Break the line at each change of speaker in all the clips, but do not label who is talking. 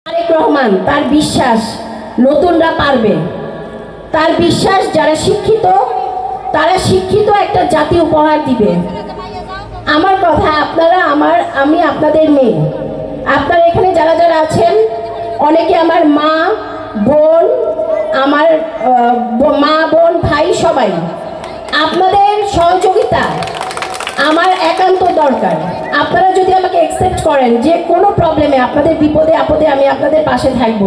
তারেক রহমান তার বিশ্বাস নতুনরা পারবে, তার বিশ্বাস যারা শিক্ষিত তারা শিক্ষিত একটা জাতি উপহার দিবে। আমার কথা, আপনারা আমি আপনাদের মেয়ে, আপনারা এখানে যারা যারা আছেন অনেকে আমার মা বোন, আমার মা বোন ভাই সবাই, আপনাদের সহযোগিতা আমার একান্ত দরকার। আপনারা যদি আমাকে অ্যাকসেপ্ট করেন যে কোনো প্রবলেমে আপনাদের বিপদে আপদে আমি আপনাদের পাশে থাকব।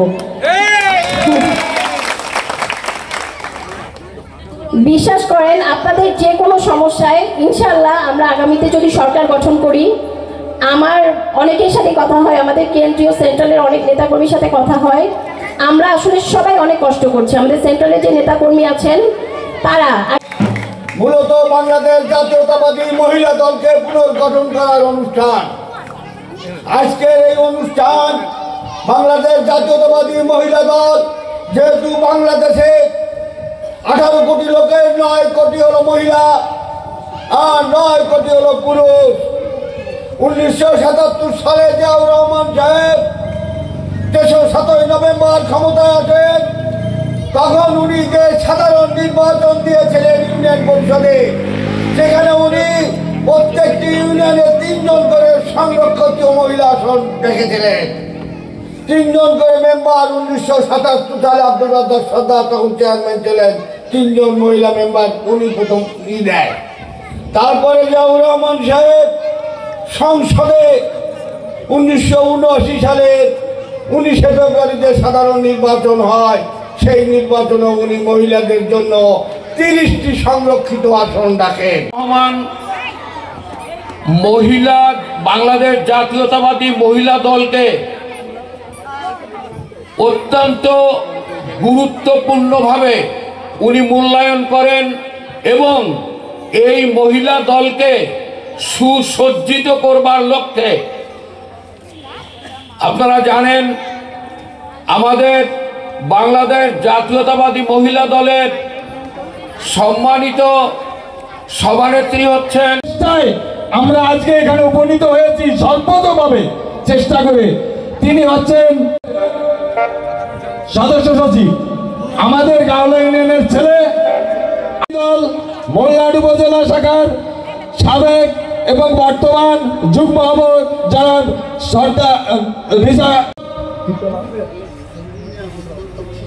বিশ্বাস করেন আপনাদের যে কোনো সমস্যায় ইনশাআল্লাহ আমরা আগামীতে যদি সরকার গঠন করি, আমার অনেকের সাথে কথা হয়, আমাদের কেন্দ্রীয় সেন্ট্রালের অনেক নেতাকর্মীর সাথে কথা হয়। আমরা আসলে সবাই অনেক কষ্ট করছি, আমাদের সেন্ট্রালের যে নেতাকর্মী আছেন তারা।
মূলত বাংলাদেশ জাতীয়তাবাদী মহিলা দলকে পুনর্গঠন করার অনুষ্ঠান। আজকের এই অনুষ্ঠান বাংলাদেশ জাতীয়তাবাদী মহিলা দল, যেহেতু বাংলাদেশে 18 কোটি লোকের 9 কোটি হলো মহিলা আর 9 কোটি হলো পুরুষ। 1977 সালে জিয়াউর রহমান সাহেব 17 নভেম্বর ক্ষমতায় আসেন। তখন উনি যে সাধারণ নির্বাচন দিয়েছিলেন ইউনিয়ন পরিষদে, সেখানে উনি প্রত্যেকটি ইউনিয়নে 3 জন করে সংরক্ষিত মহিলা আসন রেখেছিলেন। 3 জন করে মেম্বার। 1977 সালে আব্দুল রাজ্জাক সরদার তখন চেয়ারম্যান ছিলেন, 3 জন মহিলা মেম্বার উনি প্রথম দেয়। তারপরে জিয়াউর রহমান সাহেব সংসদে 1979 সালের 19 ফেব্রুয়ারিতে সাধারণ নির্বাচন হয়। সেই নির্বাচনে উনি মহিলাদের জন্য 30টি সংরক্ষিত আসন রাখেন।
বাংলাদেশ জাতীয়তাবাদী মহিলা দলকে অত্যন্ত গুরুত্বপূর্ণভাবে উনি মূল্যায়ন করেন এবং এই মহিলা দলকে সুসজ্জিত করবার লক্ষ্যে, আপনারা জানেন আমাদের বাংলাদেশ জাতীয়তাবাদী মহিলা দলের সম্মানিত সভানেত্রী হচ্ছেন।
আমরা আজকে এখানে উপনীত হয়েছি সর্বতভাবে চেষ্টা করে। তিনি হচ্ছেন সদস্য সচিব, আমাদের গাওলা ইউনিয়নের ছেলে, মোল্লাহাট উপজেলা শাখার সাবেক এবং বর্তমান যুগ্ম যারা সরকার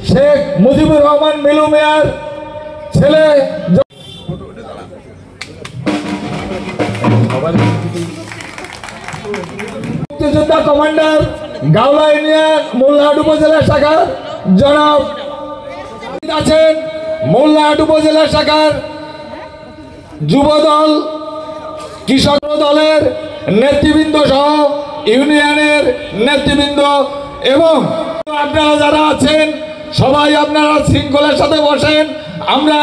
শেখ মুজিবুর রহমান মিলু মেয়ার ছেলে, মুক্তিযোদ্ধা কমান্ডার গাওলা ইউনিয়ন মোল্লাহাট উপজেলা শাখার জনাব আছেন, মোল্লাহাট উপজেলা শাখার যুবদল কৃষক দলের নেতৃবৃন্দ সহ ইউনিয়নের নেতৃবৃন্দ এবং আপনারা যারা আছেন সবাই আপনারা শৃঙ্খলার সাথে বসেন। আমরা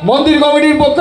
মন্দির কমিটির পক্ষ